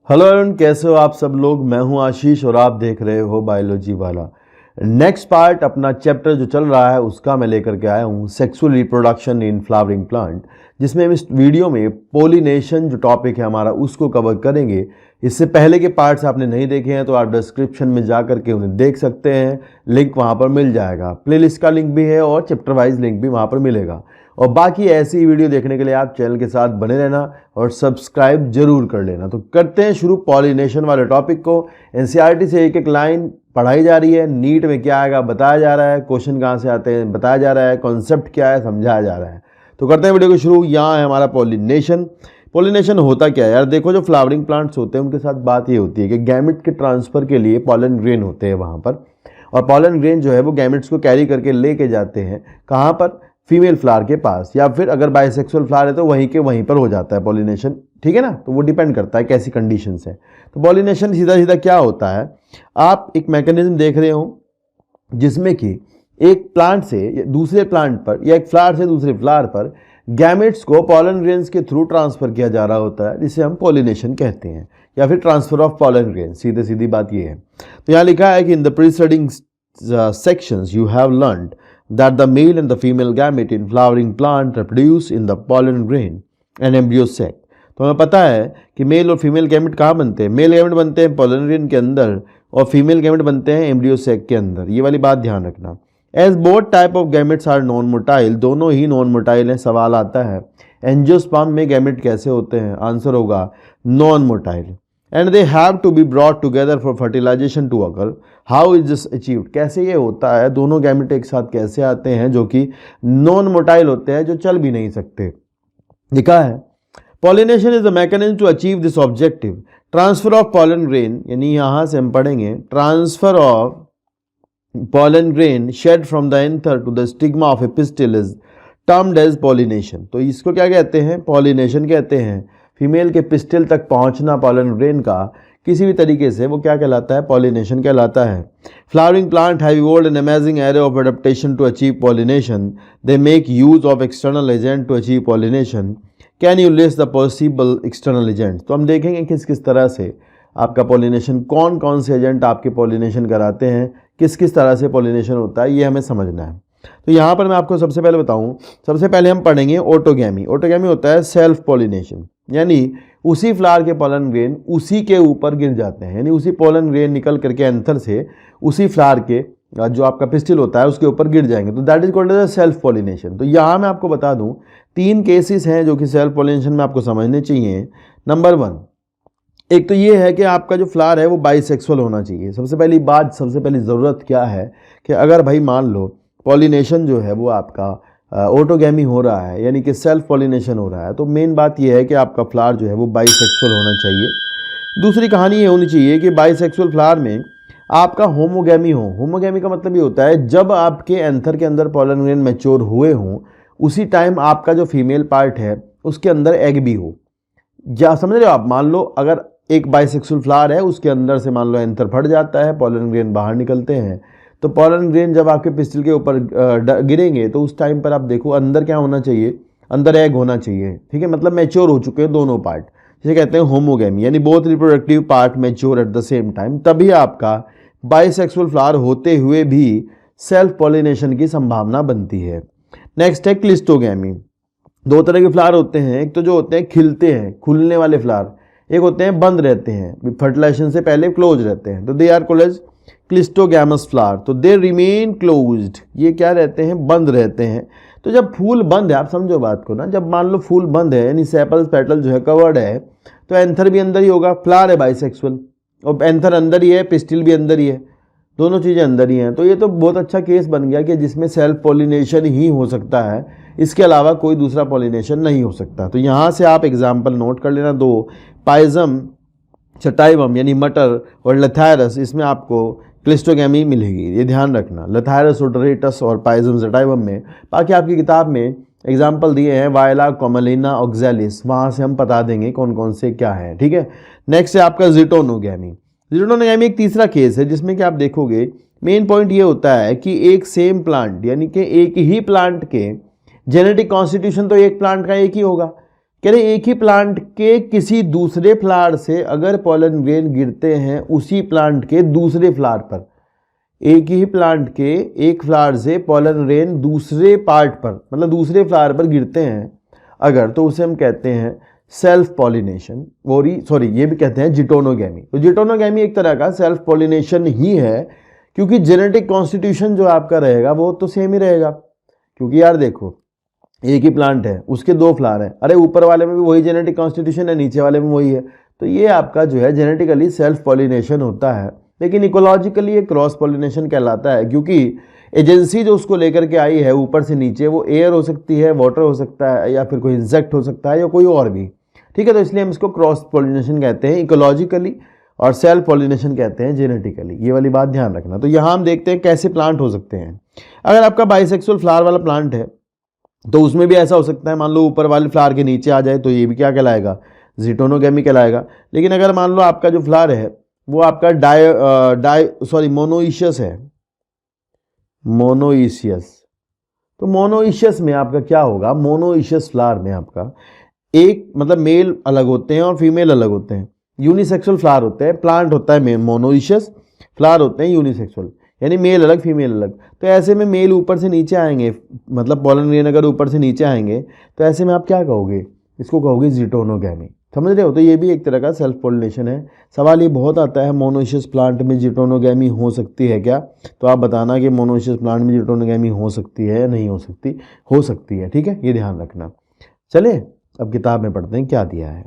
Hello everyone, कैसे हो आप सब लोग। मैं हूं आशीष और आप देख रहे हो बायोलॉजी वाला। नेक्स्ट पार्ट अपना चैप्टर जो चल रहा है उसका मैं लेकर के आया हूं, sexual reproduction in flowering plant, जिसमें हम इस वीडियो में पोलिनेशन जो टॉपिक है हमारा उसको कवर करेंगे। इससे पहले के पार्ट्स आपने नहीं देखे हैं तो आप डिस्क्रिप्शन में जा करके उन्हें देख सकते हैं, लिंक वहाँ पर मिल जाएगा। प्लेलिस्ट का लिंक भी है और चैप्टर वाइज लिंक भी वहाँ पर मिलेगा। और बाकी ऐसी वीडियो देखने के लिए आप चैनल के साथ बने रहना और सब्सक्राइब जरूर कर लेना। तो करते हैं शुरू पॉलिनेशन वाले टॉपिक को। एनसीईआरटी से एक एक लाइन पढ़ाई जा रही है, नीट में क्या आएगा बताया जा रहा है, क्वेश्चन कहाँ से आते हैं बताया जा रहा है, कॉन्सेप्ट क्या है समझाया जा रहा है। तो करते हैं वीडियो को शुरू। यहाँ है हमारा पॉलिनेशन। पॉलिनेशन होता क्या है यार, देखो जो फ्लावरिंग प्लांट्स होते हैं उनके साथ बात ये होती है कि गैमेट के ट्रांसफर के लिए पॉलन ग्रेन होते हैं वहाँ पर, और पॉलन ग्रेन जो है वो गैमेट्स को कैरी करके लेके जाते हैं कहाँ पर, फीमेल फ्लावर के पास, या फिर अगर बाइसेक्सुअल फ्लावर है तो वहीं के वहीं पर हो जाता है पॉलिनेशन। ठीक है ना, तो वो डिपेंड करता है कैसी कंडीशंस है। तो पॉलिनेशन सीधा सीधा क्या होता है, आप एक मैकेनिज्म देख रहे हो जिसमें कि एक प्लांट से दूसरे प्लांट पर या एक फ्लावर से दूसरे फ्लावर पर गैमेट्स को पॉलन ग्रेन्स के थ्रू ट्रांसफर किया जा रहा होता है, जिसे हम पॉलिनेशन कहते हैं, या फिर ट्रांसफर ऑफ पॉलन ग्रेन। सीधे सीधी बात ये है। तो यहाँ लिखा है कि in the preceding sections you have learned that the male and the female gamete in flowering plant reproduce in the pollen grain and embryo sac। तो हमें पता है कि मेल और फीमेल गैमेट कहाँ बनते हैं। मेल गैमेट बनते हैं पॉलन ग्रेन के अंदर और फीमेल गैमेट बनते हैं एम्ब्रियो सैक के अंदर। ये वाली बात ध्यान रखना। As both type of gametes are non motile, दोनों ही नॉन मोटाइल हैं। सवाल आता है एंजियोस्पर्म में गैमेट कैसे होते हैं, आंसर होगा non motile. And they have to be brought together for fertilisation to occur. How is this achieved, कैसे ये होता है, दोनों गैमेट एक साथ कैसे आते हैं जो कि नॉन मोटाइल होते हैं, जो चल भी नहीं सकते। लिखा है pollination is the mechanism to achieve this objective. Transfer of pollen grain, यानी यहां से हम पढ़ेंगे transfer of pollen grain shed from the anther to the stigma of a pistil is termed as pollination. तो इसको क्या कहते हैं, पॉलिनेशन कहते हैं। फीमेल के पिस्टिल तक पहुंचना पॉलन ग्रेन का किसी भी तरीके से, वो क्या कहलाता है, पॉलिनेशन कहलाता है। Flowering plant have evolved an amazing array of adaptation to achieve pollination. They make use of external agent to achieve pollination. Can you list the possible external agent. तो हम देखेंगे किस किस तरह से आपका पॉलिनेशन, कौन कौन से एजेंट आपके पॉलिनेशन कराते हैं, किस किस तरह से पॉलिनेशन होता है, ये हमें समझना है। तो यहाँ पर मैं आपको सबसे पहले बताऊँ, सबसे पहले हम पढ़ेंगे ऑटोगैमी। ऑटोगैमी होता है सेल्फ पॉलिनेशन, यानी उसी फ्लावर के पॉलन ग्रेन उसी के ऊपर गिर जाते हैं, यानी उसी पॉलन ग्रेन निकल करके एंथर से उसी फ्लावर के जो आपका पिस्टिल होता है उसके ऊपर गिर जाएंगे। तो that is called as self pollination. तो यहाँ मैं आपको बता दूं 3 केसेस हैं जो कि सेल्फ पॉलिनेशन में आपको समझने चाहिए। नंबर 1, एक तो ये है कि आपका जो फ्लावर है वो बाइसेक्सुअल होना चाहिए। सबसे पहली बात, सबसे पहली ज़रूरत क्या है कि अगर भाई मान लो पॉलिनेशन जो है वो आपका ऑटोगैमी हो रहा है, यानी कि सेल्फ पॉलिनेशन हो रहा है, तो मेन बात यह है कि आपका फ्लावर जो है वो बाइसेक्सुअल होना चाहिए। दूसरी कहानी ये होनी चाहिए कि बाइसेक्सुअल फ्लावर में आपका होमोगैमी हो। होमोगैमी का मतलब ये होता है जब आपके एंथर के अंदर पॉलन ग्रेन मैच्योर हुए हों उसी टाइम आपका जो फीमेल पार्ट है उसके अंदर एग भी हो। क्या समझ रहे हो आप, मान लो अगर एक बाइसेक्सुअल फ्लावर है उसके अंदर से मान लो एंथर फट जाता है, पॉलन ग्रेन बाहर निकलते हैं, तो पॉलन ग्रेन जब आपके पिस्टिल के ऊपर गिरेंगे तो उस टाइम पर आप देखो अंदर क्या होना चाहिए, अंदर एग होना चाहिए। ठीक है, मतलब मैच्योर हो चुके हैं दोनों पार्ट, जिसे कहते हैं होमोगैमी, यानी both reproductive part mature at the same time. तभी आपका बाइसेक्सुअल फ्लावर होते हुए भी सेल्फ पॉलिनेशन की संभावना बनती है। नेक्स्ट है क्लिस्टोगैमी। 2 तरह के फ्लावर होते हैं, एक तो जो होते हैं खिलते हैं, खुलने वाले फ्लावर, एक होते हैं बंद रहते हैं, फर्टिलाइजेशन से पहले क्लोज रहते हैं, तो they are called as cleistogamous flower. तो दे रिमेन क्लोज्ड, ये क्या रहते हैं, बंद रहते हैं। तो जब फूल बंद है, आप समझो बात को ना, जब मान लो फूल बंद है यानी सेपल्स पेटल जो है कवर्ड है, तो एंथर भी अंदर ही होगा। फ्लावर है बाइसेक्सुअल और एंथर अंदर ही है, पिस्टिल भी अंदर ही है, दोनों चीज़ें अंदर ही हैं। तो ये तो बहुत अच्छा केस बन गया कि जिसमें सेल्फ पॉलिनेशन ही हो सकता है, इसके अलावा कोई दूसरा पॉलिनेशन नहीं हो सकता। तो यहाँ से आप एग्जाम्पल नोट कर लेना 2, पाइजम चटाइवम यानी मटर और लथायरस, इसमें आपको क्लिस्टोगैमी मिलेगी, ये ध्यान रखना। लथायरस ओडोरेटस और पाइजम चटाइवम में। बाकी आपकी किताब में एग्जाम्पल दिए हैं वायला, कोमलिना, ऑक्जेलिस, वहाँ से हम बता देंगे कौन कौन से क्या है। ठीक है, नेक्स्ट है आपका जिटोनोगैमी। जिटोनोगैमी एक तीसरा केस है जिसमें कि आप देखोगे मेन पॉइंट ये होता है कि एक सेम प्लांट, यानी कि एक ही प्लांट के जेनेटिक कॉन्स्टिट्यूशन तो एक प्लांट का एक ही होगा, कह रहे एक ही प्लांट के किसी दूसरे फ्लावर से अगर पॉलन ग्रेन गिरते हैं उसी प्लांट के दूसरे फ्लावर पर, एक ही प्लांट के एक फ्लावर से पॉलन ग्रेन दूसरे पार्ट पर मतलब दूसरे फ्लावर पर गिरते हैं अगर, तो उसे हम कहते हैं सेल्फ पॉलिनेशन, सॉरी ये भी कहते हैं जिटोनोगैमी। तो जिटोनोगैमी एक तरह का सेल्फ पॉलिनेशन ही है, क्योंकि जेनेटिक कॉन्स्टिट्यूशन जो आपका रहेगा वो तो सेम ही रहेगा। क्योंकि यार देखो एक ही प्लांट है, उसके दो फ्लावर हैं, अरे ऊपर वाले में भी वही जेनेटिक कॉन्स्टिट्यूशन है, नीचे वाले में वही है, तो ये आपका जो है जेनेटिकली सेल्फ पॉलिनेशन होता है। लेकिन इकोलॉजिकली ये क्रॉस पॉलिनेशन कहलाता है, क्योंकि एजेंसी जो उसको लेकर के आई है ऊपर से नीचे, वो एयर हो सकती है, वाटर हो सकता है, या फिर कोई इंसेक्ट हो सकता है, या कोई और भी, ठीक है। तो इसलिए हम इसको क्रॉस पॉलिनेशन कहते हैं इकोलॉजिकली, और सेल्फ पॉलिनेशन कहते हैं जेनेटिकली। ये वाली बात ध्यान रखना। तो यहाँ हम देखते हैं कैसे प्लांट हो सकते हैं। अगर आपका बाइसेक्सुअल फ्लावर वाला प्लांट है तो उसमें भी ऐसा हो सकता है, मान लो ऊपर वाले फ्लावर के नीचे आ जाए तो ये भी क्या कहलाएगा, जिटोनोगैमी कहलाएगा। लेकिन अगर मान लो आपका जो फ्लावर है वो आपका मोनोइशियस है, मोनोइशियस, तो मोनोइशियस में आपका क्या होगा, मोनोइशियस फ्लावर में आपका एक मतलब मेल अलग होते हैं और फीमेल अलग होते हैं, यूनिसेक्सुअल फ्लावर होते हैं, प्लांट होता है मोनोइशियस, फ्लावर होते हैं यूनिसेक्सुअल, यानी मेल अलग फीमेल अलग। तो ऐसे में मेल ऊपर से नीचे आएंगे, मतलब पॉलन ग्रेन अगर ऊपर से नीचे आएंगे तो ऐसे में आप क्या कहोगे, इसको कहोगे जिटोनोगैमी, समझ रहे हो। तो ये भी एक तरह का सेल्फ पॉलिनेशन है। सवाल ये बहुत आता है मोनोइशियस प्लांट में जिटोनोगैमी हो सकती है क्या, तो आप बताना कि मोनोइशियस प्लांट में जिटोनोगैमी हो सकती है या नहीं हो सकती, हो सकती है, ठीक है, ये ध्यान रखना। चले अब किताब में पढ़ते हैं क्या दिया है।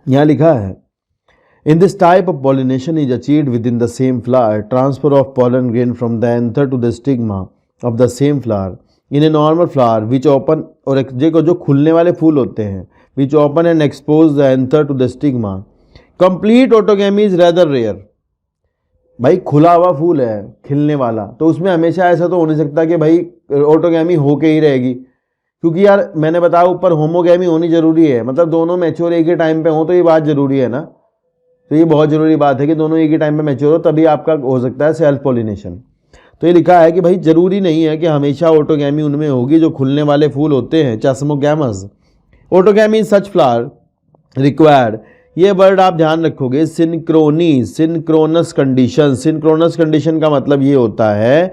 यहाँ लिखा है In this type of pollination is achieved within the same flower, transfer of pollen grain from the anther to the stigma of the same flower. In a normal flower which open, और एक देखो जो खुलने वाले फूल होते हैं, which open and expose the anther to the stigma, complete autogamy is rather rare. भाई खुला हुआ फूल है खिलने वाला, तो उसमें हमेशा ऐसा तो हो नहीं सकता कि भाई ऑटोगैमी होके ही रहेगी, क्योंकि यार मैंने बताया ऊपर होमोगैमी होनी जरूरी है, मतलब दोनों मैच्योर एक ही टाइम पे हो, तो ये बात जरूरी है ना। तो ये बहुत जरूरी बात है कि दोनों एक ही टाइम पे मैच्योर हो, तभी आपका हो सकता है सेल्फ पॉलिनेशन। तो ये लिखा है कि भाई जरूरी नहीं है कि हमेशा ऑटोगैमी उनमें होगी जो खुलने वाले फूल होते हैं, चेस्मोगैमस। ऑटोगैमी सच फ्लावर रिक्वायर्ड, ये वर्ड आप ध्यान रखोगे, सिंक्रोनस कंडीशन। सिंक्रोनस कंडीशन का मतलब ये होता है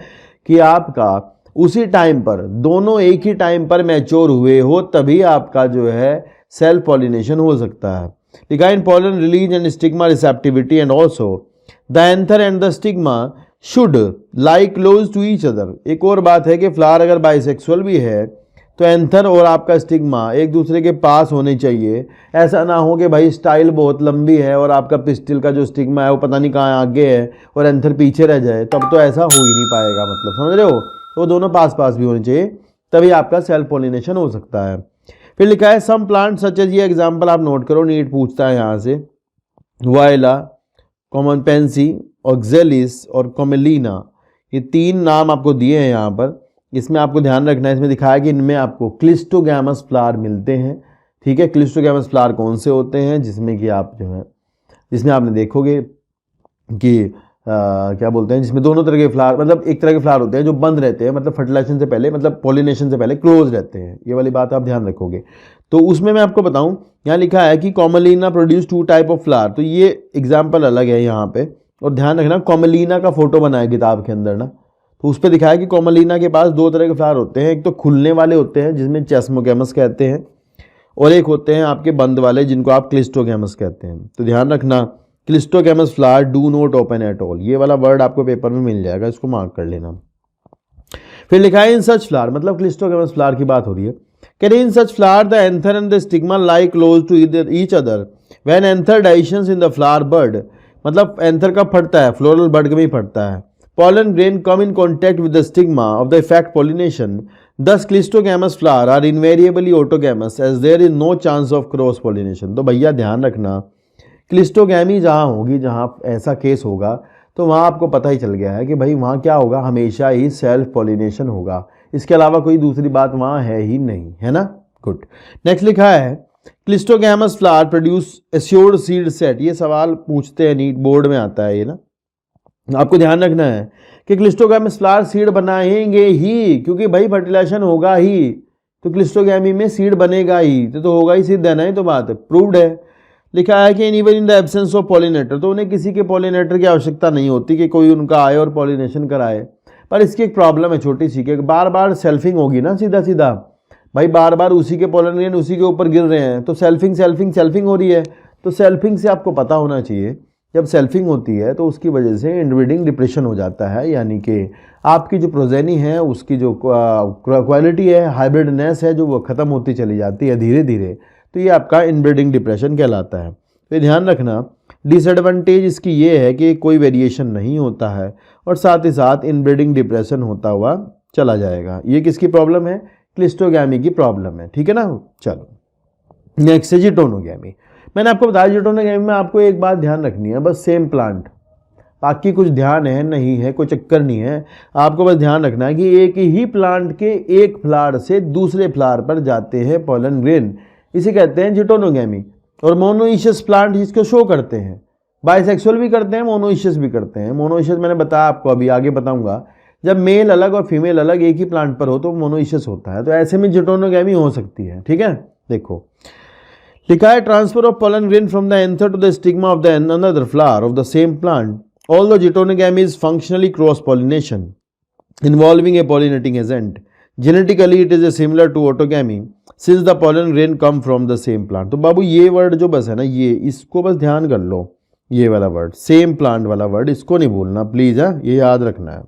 कि आपका उसी टाइम पर दोनों एक ही टाइम पर मैच्योर हुए हो, तभी आपका जो है सेल्फ पॉलिनेशन हो सकता है। लिखा इन pollen release and stigma receptivity and also the anther and the stigma should lie close to each other। एक और बात है कि फ्लावर अगर बाइसेक्सुअल भी है तो एंथर और आपका स्टिग्मा एक दूसरे के पास होने चाहिए। ऐसा ना हो कि भाई स्टाइल बहुत लंबी है और आपका पिस्टिल का जो स्टिग्मा है वो पता नहीं कहाँ आगे है और एंथर पीछे रह जाए, तब तो ऐसा हो ही नहीं पाएगा, मतलब समझ रहे हो। तो दोनों पास पास भी होने चाहिए, तभी आपका सेल्फ पॉलिनेशन हो सकता है। फिर लिखा है सम प्लांट सच एज, ये एग्जाम्पल आप नोट करो, नीट पूछता है यहाँ से, वायला, कॉमन पेंसी, ऑक्जेलिस और कॉमेलिना, ये तीन नाम आपको दिए हैं यहाँ पर। इसमें आपको ध्यान रखना है, इसमें दिखाया है कि इनमें आपको क्लिस्टोगैमस फ्लावर मिलते हैं, ठीक है। क्लिस्टोगैमस फ्लावर कौन से होते हैं, जिसमें कि आप जो है, जिसमें आपने देखोगे कि क्या बोलते हैं, जिसमें दोनों तरह के फ्लावर, मतलब एक तरह के फ्लावर होते हैं जो बंद रहते हैं, मतलब फर्टिलाइजेशन से पहले, मतलब पॉलिनेशन से पहले क्लोज रहते हैं, ये वाली बात आप ध्यान रखोगे। तो उसमें मैं आपको बताऊं, यहाँ लिखा है कि Commelina produce 2 type of flower, तो ये एग्जाम्पल अलग है यहाँ पे, और ध्यान रखना कॉमेलिना का फोटो बना है किताब के अंदर ना, तो उस पर दिखाया है कि कॉमेलिना के पास 2 तरह के फ्लावर होते हैं, एक तो खुलने वाले होते हैं जिसमें चेस्मोगैमस कहते हैं, और एक होते हैं आपके बंद वाले जिनको आप क्लिस्टोगैमस कहते हैं। तो ध्यान रखना cleistogamous flower do not open at all, ये वाला वर्ड आपको पेपर में मिल जाएगा, इसको मार्क कर लेना। फिर लिखा है इन सच फ्लावर, मतलब क्लिस्टोगैमस फ्लावर की बात हो रही है, कह रहे in such flower the anther and the stigma lie close to each other when anther dehisces in the flower bud, मतलब एंथर कब फटता है, फ्लोरल बर्ड में ही फटता है। pollen grain come in contact with the stigma of the effect pollination, thus cleistogamous flower are invariably autogamous as there is no chance of cross pollination। तो भैया ध्यान रखना क्लिस्टोगैमी जहाँ होगी, जहाँ ऐसा केस होगा, तो वहाँ आपको पता ही चल गया है कि भाई वहाँ क्या होगा, हमेशा ही सेल्फ पॉलिनेशन होगा, इसके अलावा कोई दूसरी बात वहाँ है ही नहीं, है ना। गुड। नेक्स्ट लिखा है cleistogamous flower produce assured seed set, ये सवाल पूछते हैं नीट बोर्ड में आता है ये ना, आपको ध्यान रखना है कि क्लिस्टोगैमस फ्लावर सीड बनाएंगे ही, क्योंकि भाई फर्टिलाइजेशन होगा ही, तो क्लिस्टोगैमी में सीड बनेगा ही, तो होगा ही, सिद्ध है ना, ये तो बात है, प्रूव्ड है। लिखा है कि even in the absence of pollinator, तो उन्हें किसी के पॉलिनेटर की आवश्यकता नहीं होती कि कोई उनका आए और पॉलिनेशन कराए। पर इसकी एक प्रॉब्लम है छोटी सी, कि बार बार सेल्फिंग होगी ना, सीधा सीधा भाई, बार बार उसी के पोलन ग्रेन उसी के ऊपर गिर रहे हैं, तो सेल्फिंग हो रही है। तो सेल्फिंग से आपको पता होना चाहिए, जब सेल्फिंग होती है तो उसकी वजह से इनब्रीडिंग डिप्रेशन हो जाता है, यानी कि आपकी जो प्रोजेनी है उसकी जो क्वालिटी है, हाइब्रिडनेस है, जो वो ख़त्म होती चली जाती है धीरे धीरे, तो ये आपका इनब्रीडिंग डिप्रेशन कहलाता है। तो ध्यान रखना, डिसएडवांटेज इसकी ये है कि कोई वेरिएशन नहीं होता है और साथ ही साथ इनब्रीडिंग डिप्रेशन होता हुआ चला जाएगा। ये किसकी प्रॉब्लम है? क्लिस्टोगैमी की प्रॉब्लम है, ठीक है ना। चलो नेक्स्ट है जिटोनोगैमी। मैंने आपको बताया जिटोनोगैमी में आपको एक बात ध्यान रखनी है, बस सेम प्लांट, बाकी कुछ ध्यान है नहीं है, कोई चक्कर नहीं है, आपको बस ध्यान रखना है कि एक ही प्लांट के एक फ्लावर से दूसरे फ्लावर पर जाते हैं पोलन ग्रेन, इसे कहते हैं जिटोनोगैमी। और मोनोइशियस प्लांट इसको शो करते हैं, बाइसेक्सुअल भी करते हैं, मोनोइशियस भी करते हैं। मोनोइशियस मैंने बताया आपको, अभी आगे बताऊंगा, जब मेल अलग और फीमेल अलग एक ही प्लांट पर हो तो मोनोइशियस होता है, तो ऐसे में जिटोनोगैमी हो सकती है, ठीक है। देखो लिखा है transfer of pollen grain from the anther to the stigma of the another flower of the same plant, although geitonogamy is functionally cross pollination involving a pollinating agent, genetically it is a similar to autogamy since the pollen grain come from the same plant. तो बाबू ये word जो बस है ना, ये इसको बस ध्यान कर लो, ये वाला वर्ड सेम प्लांट वाला वर्ड, इसको नहीं भूलना प्लीज, है ये याद रखना है।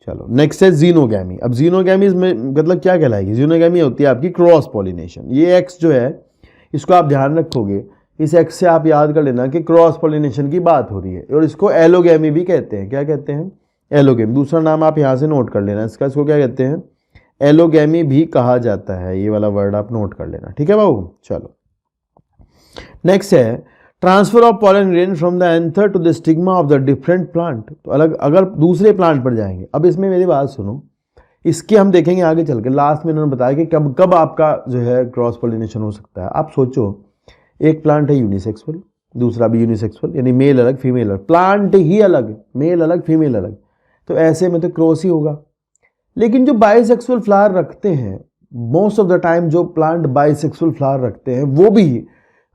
चलो नेक्स्ट है जीनोगैमी। अब जीनोगैमी में मतलब क्या कहलाएगी? जीनोगैमी होती है आपकी क्रॉस पॉलिनेशन। ये एक्स जो है इसको आप ध्यान रखोगे, इस एक्स से आप याद कर लेना कि क्रॉस पॉलिनेशन की बात हो रही है, और इसको एलोगैमी भी कहते हैं। क्या कहते हैं? एलोगैमी। दूसरा नाम आप यहाँ से नोट कर लेना इसका, इसको क्या कहते हैं? एलोगैमी भी कहा जाता है, ये वाला वर्ड आप नोट कर लेना, ठीक है बाबू। चलो नेक्स्ट है transfer of pollen grain from the anther to the stigma of the different plant. तो अलग अगर दूसरे प्लांट पर जाएंगे, अब इसमें मेरी बात सुनो, इसके हम देखेंगे आगे चल के। लास्ट में इन्होंने बताया कि कब कब आपका जो है क्रॉस पॉलिनेशन हो सकता है। आप सोचो, एक प्लांट है यूनिसेक्सुअल, दूसरा भी यूनिसेक्सुअल, यानी मेल अलग फीमेल अलग, प्लांट ही अलग, मेल अलग फीमेल अलग, तो ऐसे में तो क्रॉस ही होगा। लेकिन जो बाइसेक्सुअल फ्लावर रखते हैं, मोस्ट ऑफ द टाइम जो प्लांट बाइसेक्सुअल फ्लावर रखते हैं, वो भी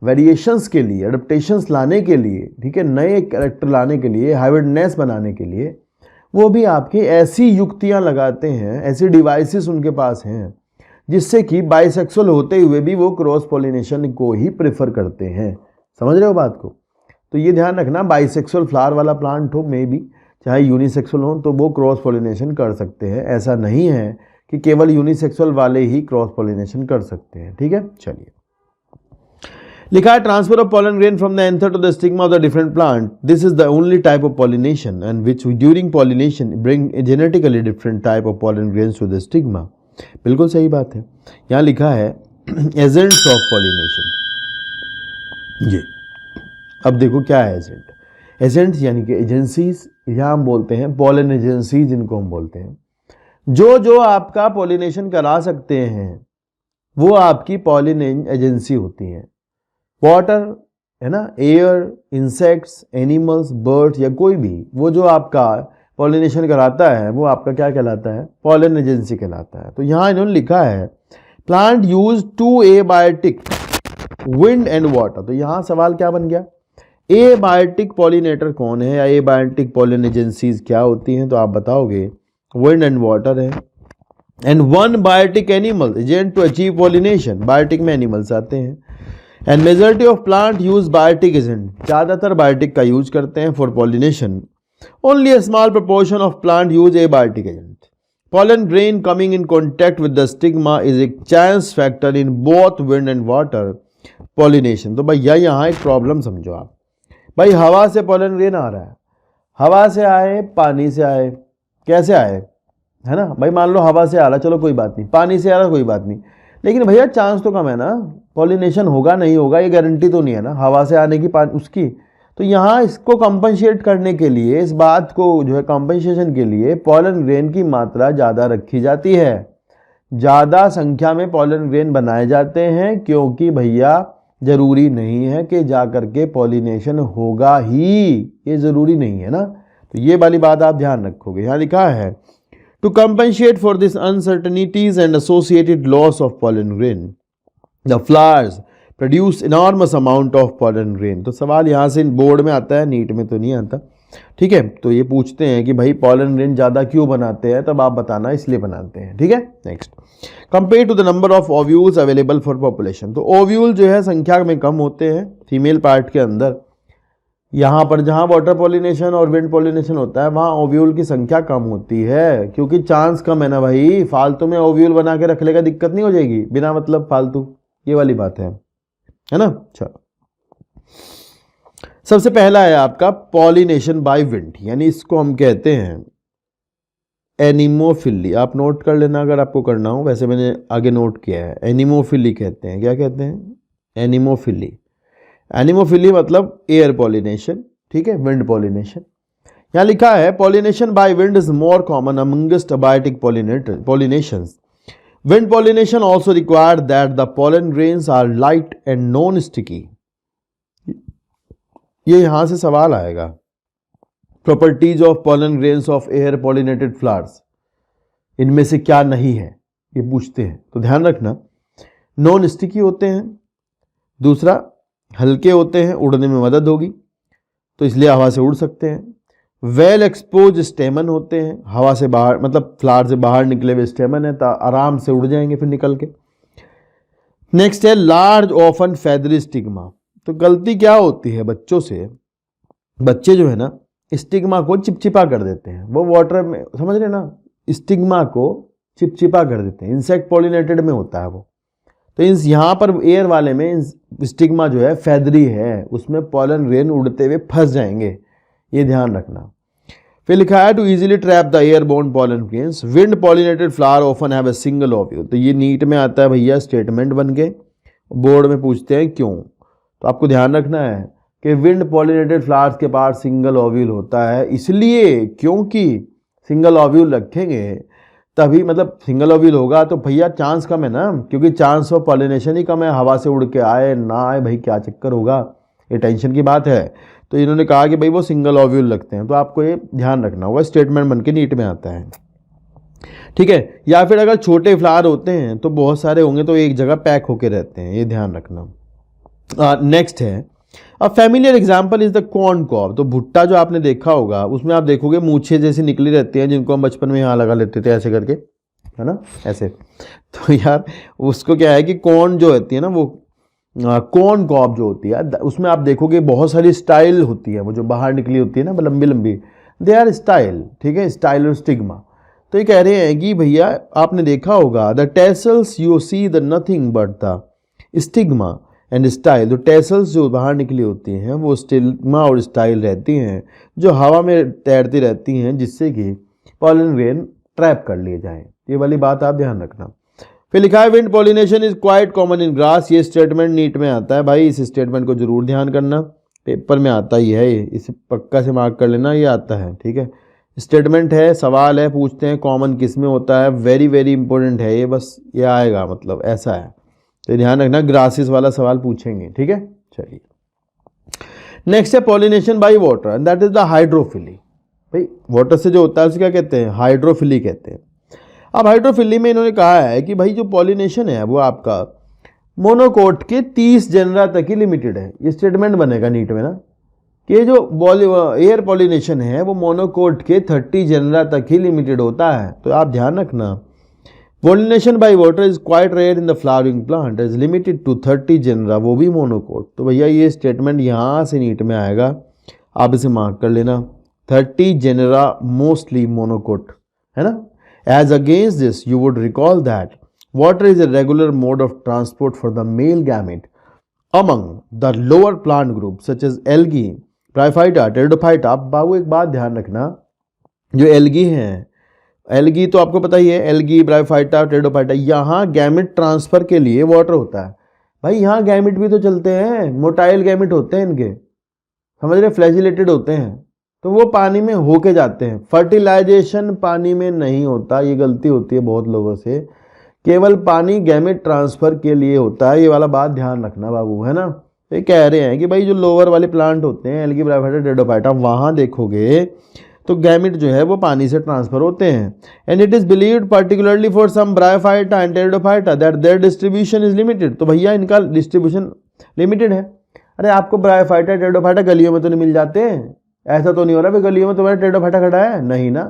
वेरिएशंस के लिए, एडेप्टेशंस लाने के लिए, ठीक है, नए कैरेक्टर लाने के लिए, हाइब्रिडनेस बनाने के लिए, वो भी आपके ऐसी युक्तियां लगाते हैं, ऐसी डिवाइसेस उनके पास हैं जिससे कि बाइसेक्सुअल होते हुए भी वो क्रॉस पॉलिनेशन को ही प्रेफर करते हैं। समझ रहे हो बात को? तो ये ध्यान रखना, बाइसेक्सुअल फ्लावर वाला प्लांट हो, मे भी चाहे यूनिसेक्सुअल हो, तो वो क्रॉस पॉलिनेशन कर सकते हैं। ऐसा नहीं है कि केवल यूनिसेक्सुअल वाले ही क्रॉस पॉलिनेशन कर सकते हैं, ठीक है। चलिए लिखा है transfer of pollen grain from the anther to the stigma of the different plant, this is the only type of pollination and which during pollination bring a genetically different type of pollen grains to the stigma. बिल्कुल सही बात है। यहाँ लिखा है agents of pollination. ये अब देखो क्या है एजेंट? एजेंट्स यानी कि एजेंसीज, यहाँ हम बोलते हैं पोलन एजेंसीज, इनको हम बोलते हैं। जो आपका पॉलिनेशन करा सकते हैं वो आपकी पॉलिन एजेंसी होती हैं। वाटर है ना, एयर, इंसेक्ट्स, एनिमल्स, बर्ड्स या कोई भी, वो जो आपका पॉलिनेशन कराता है वो आपका क्या कहलाता है? पॉलन एजेंसी कहलाता है। तो यहाँ इन्होंने लिखा है plant use to abiotic wind and water. तो यहाँ सवाल क्या बन गया? एबायोटिक पॉलिनेटर कौन है या एबायोटिक पॉलन एजेंसीज क्या होती हैं? तो आप बताओगे विंड एंड वाटर है। And one biotic animal agent to achieve pollination, biotic में एनिमल्स आते हैं। And majority of plant use biotic agent, ज़्यादातर बायोटिक का यूज करते हैं for pollination. Only a small proportion of plant use abiotic agent. Pollen grain coming in contact with the stigma is a chance factor in both wind and water pollination। तो भैया यहाँ एक problem समझो आप, भाई हवा से pollen grain आ रहा है, हवा से आए, पानी से आए, कैसे आए, है ना भाई? मान लो हवा से आ रहा, चलो कोई बात नहीं, पानी से आ रहा कोई बात नहीं, लेकिन भैया चांस तो कम है ना, पॉलिनेशन होगा नहीं होगा ये गारंटी तो नहीं है ना हवा से आने की, पानी उसकी। तो यहाँ इसको कंपनसेट करने के लिए, इस बात को जो है कंपनसेशन के लिए पोलन ग्रेन की मात्रा ज़्यादा रखी जाती है, ज़्यादा संख्या में पोलन ग्रेन बनाए जाते हैं, क्योंकि भैया ज़रूरी नहीं है कि जा करके पॉलिनेशन होगा ही, ये ज़रूरी नहीं है ना। तो ये वाली बात आप ध्यान रखोगे। यहाँ लिखा है To compensate for this uncertainties and associated loss of pollen grain, the flowers produce enormous amount of pollen grain. तो सवाल यहाँ से बोर्ड में आता है, नीट में तो नहीं आता, ठीक है। तो ये पूछते हैं कि भाई पॉलन ग्रेन ज़्यादा क्यों बनाते हैं, तब आप बताना इसलिए बनाते हैं, ठीक है। Next, compare to the number of ovules available for population. तो ओव्यूल जो है संख्या में कम होते हैं फीमेल पार्ट के अंदर। यहाँ पर जहाँ वाटर पॉलिनेशन और विंड पॉलिनेशन होता है वहाँ ओव्यूल की संख्या कम होती है, क्योंकि चांस कम है ना भाई। फालतू में ओव्यूल बना के रख लेगा, दिक्कत नहीं हो जाएगी बिना मतलब फालतू, ये वाली बात है ना। चलो, सबसे पहला है आपका पॉलिनेशन बाय विंड, यानी इसको हम कहते हैं एनिमोफिली। आप नोट कर लेना अगर आपको करना हो, वैसे मैंने आगे नोट किया है। एनिमोफिली कहते हैं, क्या कहते हैं, एनिमोफिली। एनिमोफिली मतलब एयर पॉलिनेशन, ठीक है, विंड पॉलिनेशन। यहाँ लिखा है pollination by wind is more common amongst abiotic pollinations. Wind pollination also requires that the pollen grains are light and non-sticky. ये यहां से सवाल आएगा, Properties of pollen grains of air pollinated flowers, इनमें से क्या नहीं है, ये पूछते हैं। तो ध्यान रखना, नॉन स्टिकी होते हैं, दूसरा हल्के होते हैं, उड़ने में मदद होगी तो इसलिए हवा से उड़ सकते हैं। वेल एक्सपोज स्टेमन होते हैं, हवा से बाहर मतलब फ्लावर से बाहर निकले हुए स्टेमन है तो आराम से उड़ जाएंगे फिर निकल के। नेक्स्ट है लार्ज ऑफन फेदरी स्टिग्मा। तो गलती क्या होती है बच्चों से, बच्चे जो है ना स्टिग्मा को चिपचिपा कर देते हैं, वो वाटर में, समझ रहे ना, स्टिग्मा को चिपचिपा कर देते हैं। इंसेक्ट पॉलिनेटेड में होता है वो, तो यहाँ पर एयर वाले में स्टिग्मा जो है फेदरी है, उसमें पॉलन ग्रेन उड़ते हुए फंस जाएंगे, ये ध्यान रखना। फिर लिखा है to easily trap the airborne pollen grains, wind pollinated flower often have a single ovule. तो ये नीट में आता है भैया स्टेटमेंट बन के, बोर्ड में पूछते हैं क्यों। तो आपको ध्यान रखना है कि विंड पॉलिनेटेड फ्लावर्स के पास सिंगल ओव्यूल होता है, इसलिए क्योंकि सिंगल ओव्यूल रखेंगे तभी, मतलब सिंगल ओव्यूल होगा तो भैया चांस कम है ना, क्योंकि चांस ऑफ पॉलिनेशन ही कम है, हवा से उड़ के आए ना आए भाई क्या चक्कर होगा, ये टेंशन की बात है। तो इन्होंने कहा कि भाई वो सिंगल ओव्यूल लगते हैं, तो आपको ये ध्यान रखना होगा, स्टेटमेंट बन के नीट में आता है, ठीक है। या फिर अगर छोटे फ्लावर होते हैं तो बहुत सारे होंगे तो एक जगह पैक होके रहते हैं, ये ध्यान रखना। नेक्स्ट है a familiar example is the corn cob. तो भुट्टा जो आपने देखा होगा उसमें आप देखोगे मूछे जैसी निकली रहती हैं, जिनको हम बचपन में यहाँ लगा लेते थे ऐसे करके, है ना, ऐसे। तो यार उसको क्या है कि कॉर्न जो होती है ना, वो कॉर्न कॉब जो होती है उसमें आप देखोगे बहुत सारी स्टाइल होती है, वो जो बाहर निकली होती है ना लंबी लंबी, दे आर स्टाइल, ठीक है, स्टाइल और स्टिग्मा। तो ये कह रहे हैं कि भैया आपने देखा होगा the tassels you see the nothing but the stigma and style. तो टेसल्स जो बाहर निकली होती हैं वो स्टिग्मा और स्टाइल रहती हैं, जो हवा में तैरती रहती हैं, जिससे कि पॉलन ग्रेन ट्रैप कर लिए जाएं। ये वाली बात आप ध्यान रखना। फिर लिखा है wind pollination is quite common in grass. ये स्टेटमेंट नीट में आता है भाई, इस स्टेटमेंट को जरूर ध्यान करना, पेपर में आता ही है, इसे पक्का से मार्क कर लेना, ये आता है, ठीक है। स्टेटमेंट है, सवाल है, पूछते हैं कॉमन किस में होता है, वेरी वेरी इंपॉर्टेंट है ये, बस ये आएगा, मतलब ऐसा है, तो ध्यान रखना, ग्रासेस वाला सवाल पूछेंगे, ठीक है। चलिए नेक्स्ट है pollination by water and that is the hydrophily. भाई वाटर से जो होता है उसे क्या कहते हैं, हाइड्रोफिली कहते हैं। अब हाइड्रोफिली में इन्होंने कहा है कि भाई जो पॉलिनेशन है वो आपका मोनोकोट के 30 जनरा तक ही लिमिटेड है। ये स्टेटमेंट बनेगा नीट में ना, कि जो एयर पॉलिनेशन है वो मोनोकोट के 30 जनरा तक ही लिमिटेड होता है। तो आप ध्यान रखना, pollination by water is quite rare in the flowering plant, is limited to 30 genera, वो भी मोनोकोट। तो भैया ये स्टेटमेंट यहाँ से नीट में आएगा, आप इसे मार्क कर लेना, 30 जनरा मोस्टली मोनोकोट, है ना। As against this, you would recall that water is a regular mode of transport for the male gamete among the lower plant groups such as algae, bryophyta, pteridophyta। अब बाबू एक बात ध्यान रखना, जो algae हैं, algae तो आपको पता ही है, एल्गी, ब्रायोफाइटा, टेरिडोफाइटा, यहाँ गैमेट ट्रांसफर के लिए वाटर होता है। भाई यहाँ गैमेट भी तो चलते हैं, मोटाइल गैमेट होते हैं इनके, समझ रहे, फ्लैजिलेटेड होते हैं, तो वो पानी में होके जाते हैं। फर्टिलाइजेशन पानी में नहीं होता, ये गलती होती है बहुत लोगों से, केवल पानी गैमेट ट्रांसफर के लिए होता है, ये वाला बात ध्यान रखना बाबू, है ना। ये कह रहे हैं कि भाई जो लोअर वाले प्लांट होते हैं, एल्गी, ब्रायोफाइटा, टेरिडोफाइटा, वहाँ देखोगे तो गैमिट जो है वो पानी से ट्रांसफर होते हैं। And it is believed particularly for some bryophyta and pteridophyta that their distribution is limited. तो भैया इनका डिस्ट्रीब्यूशन लिमिटेड है। अरे आपको ब्रायोफाइटा टेरिडोफाइटा गलियों में तो नहीं मिल जाते हैं, ऐसा तो नहीं हो रहा भाई गलियों में तुम्हारा टेरिडोफाइटा खड़ा है, नहीं ना,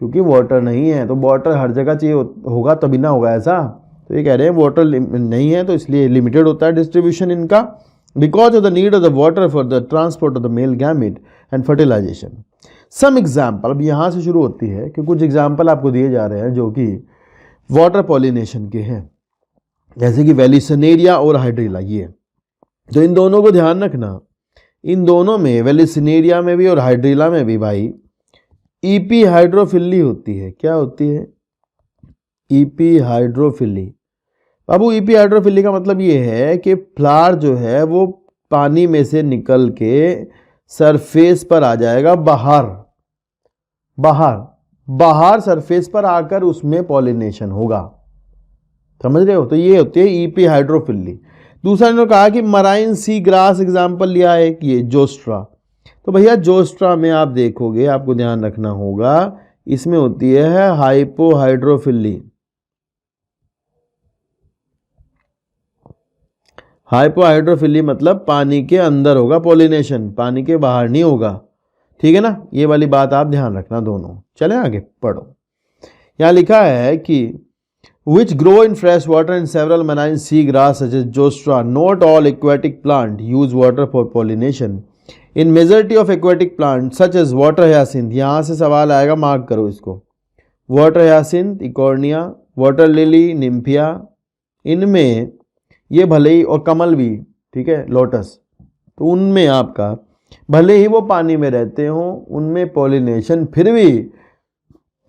क्योंकि वाटर नहीं है। तो वाटर हर जगह चाहिए होगा तभी ना होगा ऐसा। तो ये कह रहे हैं वाटर नहीं है तो इसलिए लिमिटेड होता है डिस्ट्रीब्यूशन इनका, because of the need of the water for the transport of the male gamete and fertilisation. Some example, अब यहाँ से शुरू होती है कि कुछ एग्जाम्पल आपको दिए जा रहे हैं जो कि वाटर पॉलिनेशन के हैं, जैसे कि वेलिसिनेरिया और हाइड्रिला। ये तो इन दोनों को ध्यान रखना, इन दोनों में वेलिसिनेरिया में भी और हाइड्रिला में भी भाई ईपी हाइड्रोफिली होती है। क्या होती है? Epihydrophily. बाबू ईपी हाइड्रोफिली का मतलब ये है कि फ्लावर जो है वो पानी में से निकल के सरफेस पर आ जाएगा, बाहर सरफेस पर आकर उसमें पॉलिनेशन होगा, समझ रहे हो? तो ये होती है ईपी हाइड्रोफिली। दूसरा इन्होंने कहा कि मराइन सी ग्रास एग्जाम्पल लिया है कि ये जोस्ट्रा। तो भैया जोस्ट्रा में आप देखोगे, आपको ध्यान रखना होगा, इसमें होती है हाइपोहाइड्रोफिली। हाइपोहाइड्रोफिली मतलब पानी के अंदर होगा पॉलिनेशन, पानी के बाहर नहीं होगा, ठीक है ना? ये वाली बात आप ध्यान रखना दोनों। चले आगे पढ़ो। यहाँ लिखा है कि which grow in fresh water and several marine sea grass such as Joshua. Not all aquatic plants use water for pollination. In majority of aquatic plants such as water hyacinth, यहाँ से सवाल आएगा, मार्क करो इसको, water hyacinth, Eichhornia, water lily, Nymphaea, इनमें ये भले ही, और कमल भी, ठीक है, लोटस, तो उनमें आपका भले ही वो पानी में रहते हों, उनमें पॉलिनेशन फिर भी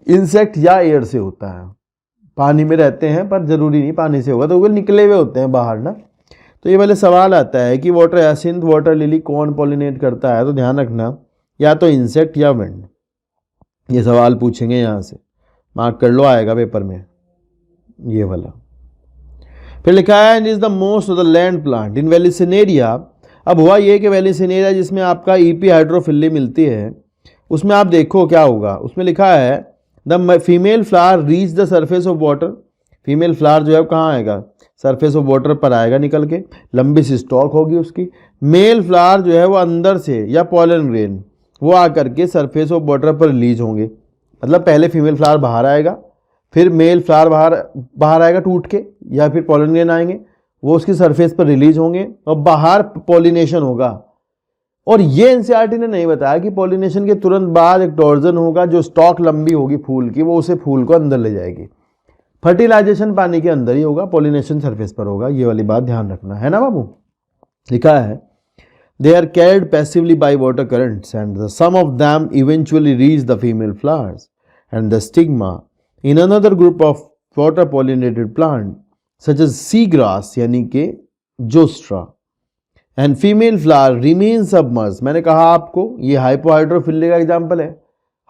इंसेक्ट या एयर से होता है। पानी में रहते हैं पर जरूरी नहीं पानी से होगा, तो वो निकले हुए होते हैं बाहर ना। तो ये वाले सवाल आता है कि वाटर hyacinth, वाटर लिली कौन पॉलिनेट करता है? तो ध्यान रखना, या तो इंसेक्ट या विंड। ये सवाल पूछेंगे, यहाँ से मार्क कर लो, आएगा पेपर में ये वाला। फिर लिखा है and is the most of the land plant in vallisneria. अब हुआ ये कि वेलिसिनेरिया जिसमें आपका ईपी हाइड्रोफिली मिलती है, उसमें आप देखो क्या होगा, उसमें लिखा है the female flower reach the surface of water. Female flower जो है कहाँ आएगा? सरफेस ऑफ वाटर पर आएगा निकल के, लंबी सी स्टॉक होगी उसकी। मेल फ्लावर जो है वो अंदर से, या पॉलन ग्रेन, वो आकर के सरफेस ऑफ वाटर पर रिलीज होंगे। मतलब पहले फीमेल फ्लावर बाहर आएगा, फिर मेल फ्लावर बाहर आएगा टूट के, या फिर पॉलन ग्रेन आएंगे, वो उसकी सरफेस पर रिलीज होंगे और बाहर पॉलिनेशन होगा। और ये एनसीईआरटी ने नहीं बताया कि पॉलिनेशन के तुरंत बाद एक टॉर्जन होगा, जो स्टॉक लंबी होगी फूल की, वो उसे फूल को अंदर ले जाएगी। फर्टिलाइजेशन पानी के अंदर ही होगा, पॉलिनेशन सरफेस पर होगा। ये वाली बात ध्यान रखना है ना बाबू। लिखा है they are carried passively by water currents and the some of them eventually reach the female flowers and the stigma in another group of water pollinated plant such as sea grass, यानी कि Zostera, and female flower remain submerge. मैंने कहा आपको ये hypohydrophily का example है।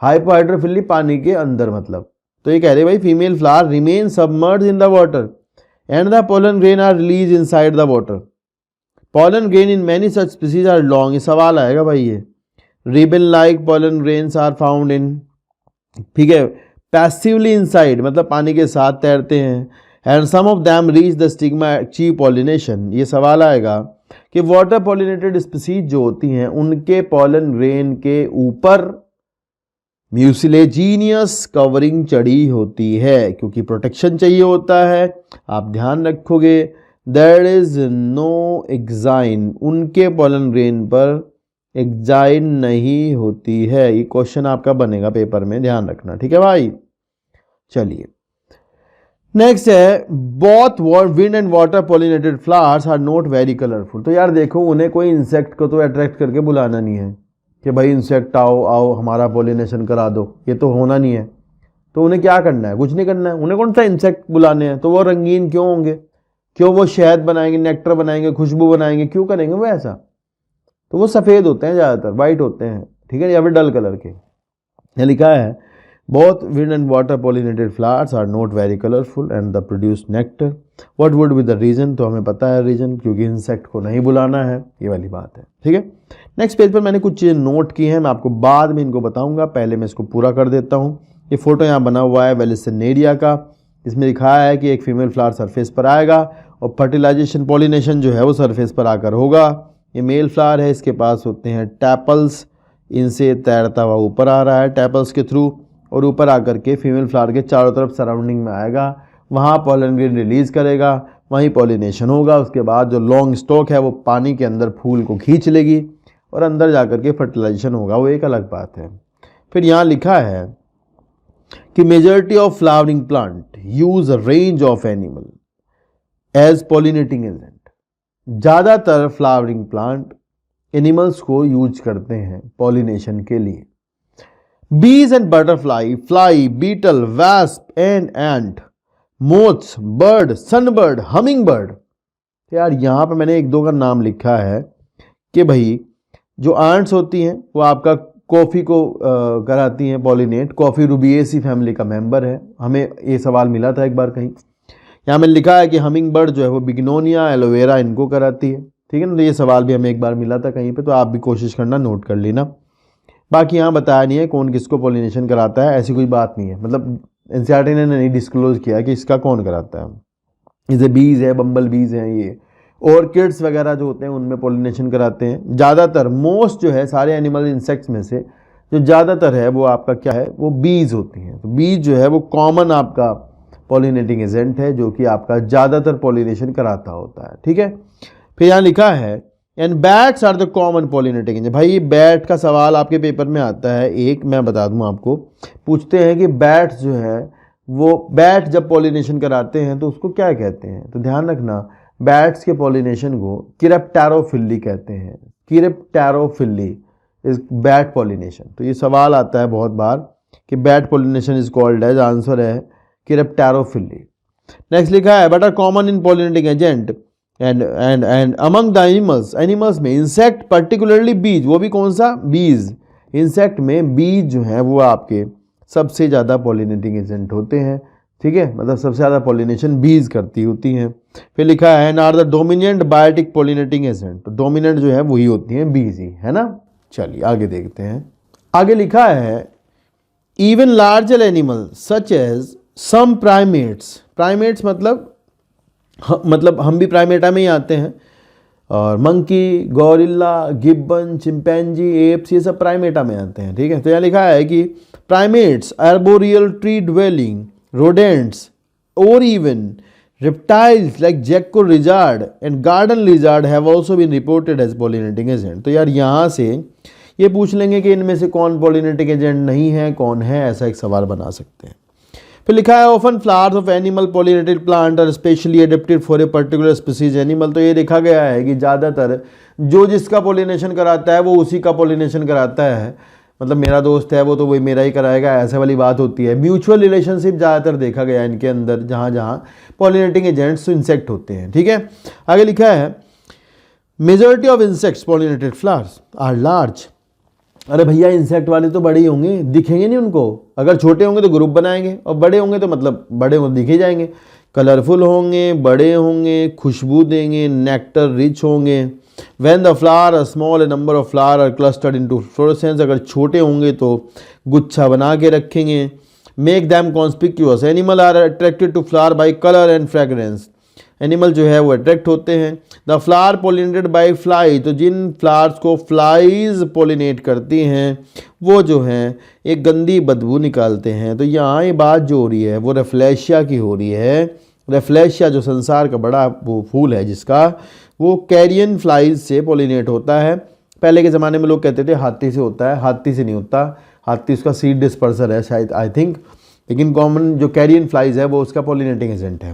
Hypohydrophily पानी के अंदर मतलब, तो ये कह रहे भाई female flower remain submerge in the water and the pollen grain are release inside the water. Pollen grain in many such species are long. ये सवाल आएगा भाई, ये ribbon like pollen grains are found in, ठीक है, passively inside मतलब पानी के साथ तैरते हैं, and some of them reach the stigma achieve pollination. ये सवाल आएगा कि वाटर पॉलिनेटेड स्पीसीज जो होती हैं उनके पॉलन ग्रेन के ऊपर म्यूसिलेजीनियस कवरिंग चढ़ी होती है, क्योंकि प्रोटेक्शन चाहिए होता है। आप ध्यान रखोगे देयर इज नो एक्साइन, उनके पॉलन ग्रेन पर एक्साइन नहीं होती है। ये क्वेश्चन आपका बनेगा पेपर में, ध्यान रखना, ठीक है भाई। चलिए नेक्स्ट है both wind and water pollinated flowers are not very colourful. तो यार देखो, उन्हें कोई इंसेक्ट को तो अट्रैक्ट करके बुलाना नहीं है कि भाई इंसेक्ट आओ आओ हमारा पॉलिनेशन करा दो, ये तो होना नहीं है। तो उन्हें क्या करना है? कुछ नहीं करना है। उन्हें कौन सा इंसेक्ट बुलाने हैं? तो वो रंगीन क्यों होंगे? क्यों वो शहद बनाएंगे, नेक्टर बनाएंगे, खुशबू बनाएंगे? क्यों करेंगे वो ऐसा? तो वो सफ़ेद होते हैं ज़्यादातर, वाइट होते हैं, ठीक है, या फिर डल कलर के। यहाँ लिखा है both wind and water pollinated flowers are not very colorful and the produce nectar. What would be the reason? तो हमें पता है रीजन, क्योंकि इंसेक्ट को नहीं बुलाना है, ये वाली बात है, ठीक है। नेक्स्ट पेज पर मैंने कुछ चीज़ें नोट की हैं, मैं आपको बाद में इनको बताऊंगा, पहले मैं इसको पूरा कर देता हूँ। ये फोटो यहाँ बना हुआ है वेलिसिनेरिया का, इसमें लिखा है कि एक फीमेल फ्लावर सरफेस पर आएगा और फर्टिलाइजेशन पॉलिनेशन जो है वो सरफेस पर आकर होगा। ये मेल फ्लावर है, इसके पास होते हैं टैपल्स, इनसे तैरता हुआ ऊपर आ रहा है टैपल्स के थ्रू, और ऊपर आकर के फीमेल फ्लावर के चारों तरफ सराउंडिंग में आएगा, वहाँ पॉलन ग्रेन रिलीज करेगा, वहीं पॉलिनेशन होगा। उसके बाद जो लॉन्ग स्टॉक है वो पानी के अंदर फूल को खींच लेगी और अंदर जाकर के फर्टिलाइजेशन होगा, वो एक अलग बात है। फिर यहाँ लिखा है कि majority of flowering plant use a range of animal as pollinating agent. ज़्यादातर फ्लावरिंग प्लांट एनिमल्स को यूज करते हैं पॉलिनेशन के लिए। Bees and butterfly, fly, beetle, wasp and ant, moths, bird, sunbird, humming bird. यार यहाँ पे मैंने एक दो का नाम लिखा है कि भाई जो आंट्स होती हैं वो आपका कॉफ़ी को कराती हैं पॉलिनेट, कॉफ़ी रूबिएसी फैमिली का मेंबर है, हमें ये सवाल मिला था एक बार कहीं। यहाँ में लिखा है कि हमिंग बर्ड जो है वो बिग्नोनिया, एलोवेरा इनको कराती है, ठीक है ना। तो ये सवाल भी हमें एक बार मिला था कहीं पे, तो आप भी कोशिश करना नोट कर लेना। बाकी यहाँ बताया नहीं है कौन किसको पॉलिनेशन कराता है, ऐसी कोई बात नहीं है, मतलब एनसीईआरटी ने नहीं डिस्क्लोज किया कि इसका कौन कराता है। जैसे बीज है, बम्बल बीज हैं, ये ऑर्किड्स वगैरह जो होते हैं उनमें पॉलिनेशन कराते हैं। ज़्यादातर मोस्ट जो है सारे एनिमल इंसेक्ट्स में से जो ज़्यादातर है वो आपका क्या है, वो बीज होती हैं। तो बीज जो है वो कॉमन आपका पॉलिनेटिंग एजेंट है जो कि आपका ज़्यादातर पॉलिनेशन कराता होता है, ठीक है। फिर यहाँ लिखा है and bats are the common pollinating agent. भाई बैट का सवाल आपके पेपर में आता है, एक मैं बता दूँ आपको, पूछते हैं कि बैट्स जो है वो बैट जब पॉलिनेशन कराते हैं तो उसको क्या कहते हैं। तो ध्यान रखना, बैट्स के पॉलिनेशन को किरेप्टेरोफिली कहते हैं। Chiropterophily is bat pollination. तो ये सवाल आता है बहुत बार कि bat pollination is called as, answer है किरेप्टेरोफिली। नेक्स्ट लिखा है but are common in pollinating agent and among the animals, animals में इंसेक्ट पर्टिकुलरली बीज, वो भी कौन सा, बीज। इंसेक्ट में बीज जो है वो आपके सबसे ज़्यादा पॉलिनेटिंग एजेंट होते हैं, ठीक है, मतलब सबसे ज़्यादा पॉलिनेशन बीज करती होती हैं। फिर लिखा है and are the dominant biotic pollinating agent. तो डोमिनेंट जो है वही होती हैं बीज ही, है ना। चलिए आगे देखते हैं। आगे लिखा है even larger animal such as some primates. Primates मतलब हम भी प्राइमेटा में ही आते हैं, और monkey, gorilla, gibbon, chimpanzee, apes, ये सब प्राइमेटा में आते हैं, ठीक है। तो यहाँ लिखा है कि primates, arboreal, tree dwelling, rodents और even reptiles like gecko lizard and garden lizard have also been reported as pollinating agent। तो यार यहाँ से ये पूछ लेंगे कि इनमें से कौन pollinating agent नहीं है, कौन है, ऐसा एक सवाल बना सकते हैं। फिर लिखा है often flowers of animal pollinated plant are specially adapted for a particular species animal। तो ये देखा गया है कि ज़्यादातर जो जिसका पॉलिनेशन कराता है वो उसी का पॉलिनेशन कराता है, मतलब मेरा दोस्त है वो तो वही मेरा ही कराएगा, ऐसे वाली बात होती है। म्यूचुअल रिलेशनशिप ज़्यादातर देखा गया है इनके अंदर, जहाँ जहाँ पॉलिनेटिंग एजेंट्स इंसेक्ट होते हैं, ठीक है। आगे लिखा है majority of insects pollinated flowers are large. अरे भैया इंसेक्ट वाले तो बड़े ही होंगे, दिखेंगे नहीं उनको, अगर छोटे होंगे तो ग्रुप बनाएंगे और बड़े होंगे तो मतलब बड़े होंगे दिखे जाएंगे। कलरफुल होंगे, बड़े होंगे, खुशबू देंगे, नेक्टर रिच होंगे। When the flower a small number of flower are clustered into fluorescence, अगर छोटे होंगे तो गुच्छा बना के रखेंगे। Make them conspicuous, animal are attracted to flower by color and fragrance। Animal जो है वो अट्रैक्ट होते हैं। The flower pollinated by fly, तो जिन फ्लावर्स को फ्लाइज पोलिनेट करती हैं वो जो हैं एक गंदी बदबू निकालते हैं। तो यहाँ ये बात जो हो रही है वो रेफ्लेशिया की हो रही है। रेफ्लेशिया जो संसार का बड़ा वो फूल है जिसका, वो कैरियन फ्लाइज से पोलिनेट होता है। पहले के ज़माने में लोग कहते थे हाथी से होता है, हाथी से नहीं होता, हाथी उसका सीड डिस्पर्सर है शायद, आई थिंक, लेकिन कॉमन जो कैरियन फ्लाइज है वो उसका पोलिनेटिंग एजेंट है।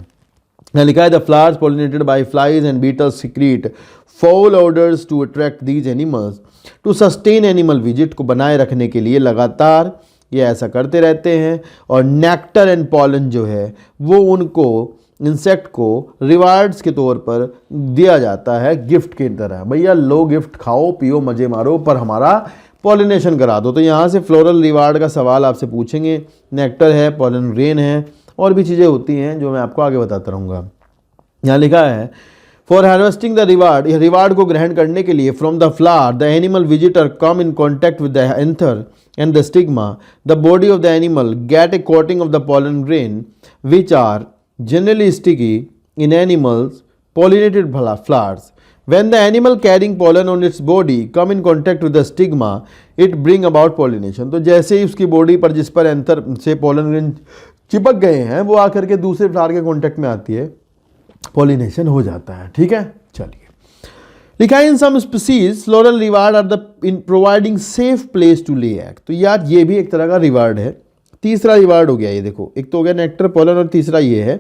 यहाँ लिखा है the flowers pollinated by flies and beetles secrete foul odours to attract these animals to sustain animal visit, को बनाए रखने के लिए लगातार ये ऐसा करते रहते हैं। और नेक्टर एंड पॉलन जो है वो उनको इंसेक्ट को रिवार्ड्स के तौर पर दिया जाता है, गिफ्ट की तरह। भैया लो गिफ्ट खाओ पियो मज़े मारो पर हमारा पॉलिनेशन करा दो। तो यहाँ से फ्लोरल रिवार्ड का सवाल आपसे पूछेंगे। नेक्टर है, पॉलन ग्रेन है, और भी चीज़ें होती हैं जो मैं आपको आगे बताता रहूँगा। यहाँ लिखा है for harvesting the reward, reward को ग्रहण करने के लिए from the flower the animal visitor come in contact with the anther and the stigma, the body of the animal get a coating of the pollen grain, which are generally sticky in animals pollinated flowers. When the animal carrying pollen on its body come in contact with the stigma, it bring about pollination. तो जैसे ही उसकी body पर जिस पर anther से pollen grain चिपक गए हैं वो आकर के दूसरे फ्लावर के कॉन्टेक्ट में आती है, पॉलिनेशन हो जाता है। ठीक है, चलिए लिखा है in some species floral reward are the in providing safe place to lay egg. तो यार ये भी एक तरह का रिवार्ड है। तीसरा रिवार्ड हो गया ये, देखो एक तो हो गया नेक्टर पोलन और तीसरा ये है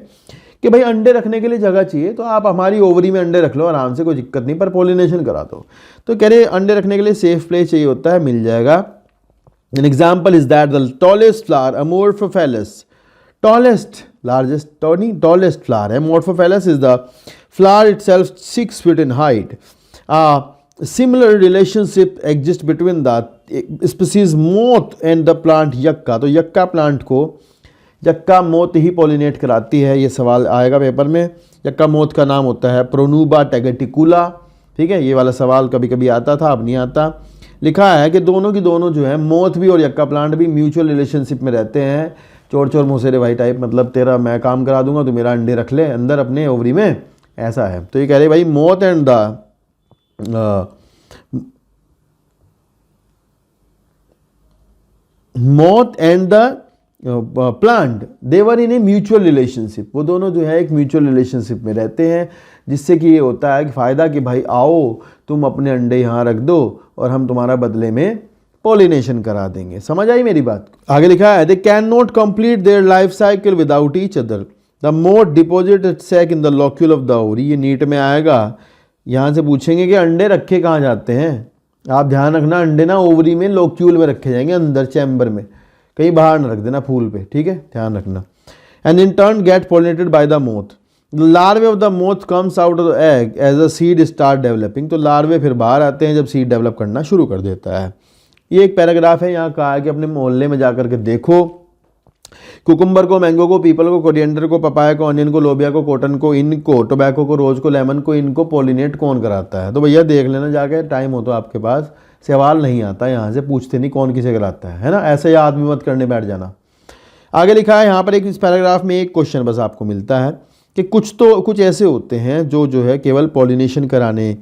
कि भाई अंडे रखने के लिए जगह चाहिए तो आप हमारी ओवरी में अंडे रख लो आराम से, कोई दिक्कत नहीं, पर पोलिनेशन करा दो। तो कह रहे अंडे रखने के लिए सेफ प्लेस चाहिए होता है, मिल जाएगा। An example is that the tallest flower amorphophallus, tallest largest tallest flower है। Amorphophallus is the flower itself 6 feet in height. Similar relationship exists between the species moth and the plant यक्का। तो यक्का plant को यक्का moth ही pollinate कराती है, ये सवाल आएगा paper में। यक्का moth का नाम होता है प्रोनूबा टैगेटिकुला। ठीक है, ये वाला सवाल कभी कभी आता था, अब नहीं आता। लिखा है कि दोनों की दोनों जो है मोथ भी और यक्का प्लांट भी म्यूचुअल रिलेशनशिप में रहते हैं। चोर चोर मोसेरे भाई टाइप, मतलब तेरा मैं काम करा दूंगा तो मेरा अंडे रख ले अंदर अपने ओवरी में, ऐसा है। तो ये कह रहे भाई moth and the moth and the plant they were in a mutual relationship। वो दोनों जो है एक म्यूचुअल रिलेशनशिप में रहते हैं, जिससे कि ये होता है कि फ़ायदा कि भाई आओ तुम अपने अंडे यहाँ रख दो और हम तुम्हारा बदले में पॉलिनेशन करा देंगे। समझ आई मेरी बात? आगे लिखा है they can not complete their life cycle without each other. The moth deposit its sac in the locule of the ovary. ये नीट में आएगा, यहाँ से पूछेंगे कि अंडे रखे कहाँ जाते हैं। आप ध्यान रखना, अंडे ना ओवरी में लोक्यूल में रखे जाएंगे, अंदर चैम्बर में, कहीं बाहर ना रख देना फूल पे। ठीक है, ध्यान रखना। And in turn get pollinated by the moth. Larvae of the moth comes out of the egg as a seed start developing. तो लार्वे फिर बाहर आते हैं जब सीड डेवलप करना शुरू कर देता है। ये एक पैराग्राफ है, यहाँ कहा है कि अपने मोहल्ले में जाकर के देखो कुकुम्बर को, मैंगो को, पीपल को, कोरिएंडर को, पपाया को, अनियन को, लोबिया को, कॉटन को, इनको, टोबैको को, रोज को, लेमन को, इनको पॉलिनेट कौन कराता है। तो भैया देख लेना जाके, टाइम हो तो आपके पास, सवाल नहीं आता यहाँ से, पूछते नहीं कौन किसे कराता है ना, ऐसे याद भी मत करने बैठ जाना। आगे लिखा है यहाँ पर एक इस पैराग्राफ में एक क्वेश्चन बस आपको मिलता है कि कुछ ऐसे होते हैं जो है केवल पॉलिनेशन कराने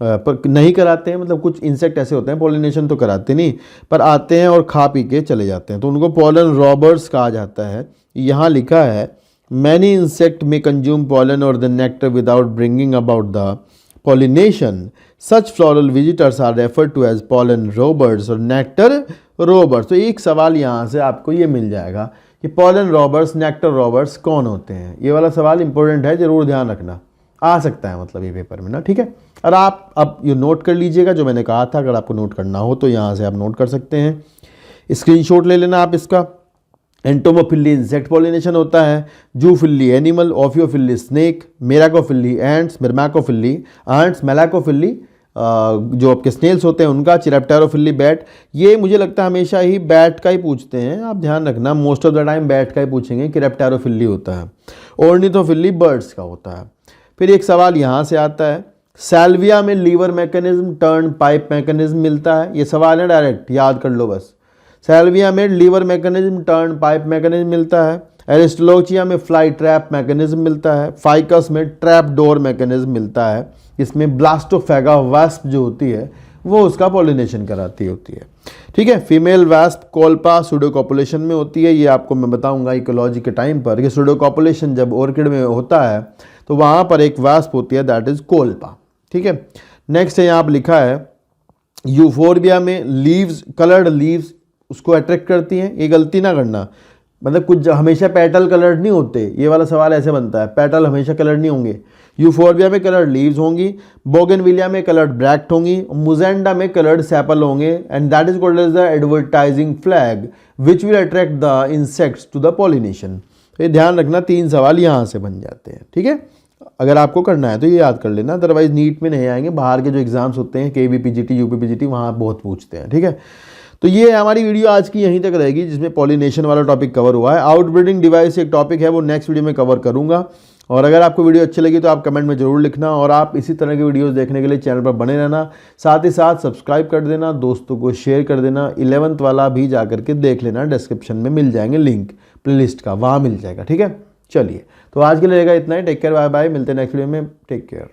पर नहीं कराते हैं, मतलब कुछ इंसेक्ट ऐसे होते हैं पॉलिनेशन तो कराते नहीं पर आते हैं और खा पी के चले जाते हैं, तो उनको पॉलन रॉबर्स कहा जाता है। यहाँ लिखा है many insect may consume pollen or the nectar without bringing about the pollination. Such floral visitors are referred to as pollen robbers or nectar robbers. तो एक सवाल यहाँ से आपको ये मिल जाएगा कि पॉलन रॉबर्स, नेक्टर रॉबर्स कौन होते हैं। ये वाला सवाल इंपॉर्टेंट है, जरूर ध्यान रखना, आ सकता है मतलब ये पेपर में ना। ठीक है, और आप अब ये नोट कर लीजिएगा जो मैंने कहा था, अगर आपको नोट करना हो तो यहाँ से आप नोट कर सकते हैं, स्क्रीनशॉट ले लेना आप इसका। एंटोमोफिली इंसेक्ट पॉलिनेशन होता है, zoophily animal, ophiophily snake, myrmecophily ants, myrmecophily ants, malacophily जो आपके स्नेल्स होते हैं उनका, चिरेप्टेरोफिली बैट। ये मुझे लगता है हमेशा ही बैट का ही पूछते हैं, आप ध्यान रखना, most of the time bat का ही पूछेंगे, चिरेप्टेरोफिली होता है। ऑर्निथोफिली बर्ड्स का होता है। फिर एक सवाल यहाँ से आता है, सैल्विया में liver mechanism turn pipe mechanism मिलता है। ये सवाल है डायरेक्ट, याद कर लो बस। सैल्विया में liver mechanism turn pipe mechanism मिलता है। एरिस्टोलोचिया में फ्लाई ट्रैप मैकेनिज्म मिलता है। फाइकस में ट्रैप डोर मैकेनिज्म मिलता है, इसमें ब्लास्टोफेगा वास्प जो होती है वो उसका पॉलिनेशन कराती होती है। ठीक है, फीमेल वास्प कोल्पा सूडोकॉपुलेशन में होती है। ये आपको मैं बताऊंगा इकोलॉजी के टाइम पर कि सूडोकॉपुलेशन जब ऑर्किड में होता है तो वहाँ पर एक वास्प होती है, दैट इज कोल्पा। ठीक है, नेक्स्ट है यहाँ पर लिखा है यूफोर्बिया में लीव्स, कलर्ड लीव्स उसको अट्रैक्ट करती हैं। ये गलती ना करना, मतलब कुछ हमेशा पेटल कलर्ड नहीं होते, ये वाला सवाल ऐसे बनता है, पेटल हमेशा कलर्ड नहीं होंगे। यूफोर्बिया में कलर्ड लीव्स होंगी, बोगनविलिया में कलर्ड ब्रैक्ट होंगी, मुजेंडा में कलर्ड सेपल होंगे, and that is called as the advertising flag which will attract the insects to the pollination. तो ये ध्यान रखना, 3 सवाल यहाँ से बन जाते हैं। ठीक है, अगर आपको करना है तो ये याद कर लेना, अदरवाइज नीट में नहीं आएंगे, बाहर के जो एग्जाम्स होते हैं KVPGT UPPGT वहाँ बहुत पूछते हैं। ठीक है, तो ये हमारी वीडियो आज की यहीं तक रहेगी जिसमें पॉलिनेशन वाला टॉपिक कवर हुआ है। आउटब्रीडिंग डिवाइस एक टॉपिक है, वो नेक्स्ट वीडियो में कवर करूंगा। और अगर आपको वीडियो अच्छी लगी तो आप कमेंट में ज़रूर लिखना, और आप इसी तरह की वीडियोस देखने के लिए चैनल पर बने रहना। साथ ही साथ सब्सक्राइब कर देना, दोस्तों को शेयर कर देना। 11th वाला भी जा करके देख लेना, डिस्क्रिप्शन में मिल जाएंगे लिंक प्लेलिस्ट का, वहाँ मिल जाएगा। ठीक है, चलिए तो आज के लिए रहेगा इतना ही। टेक केयर, बाय बाय, मिलते हैं नेक्स्ट वीडियो में। Take care.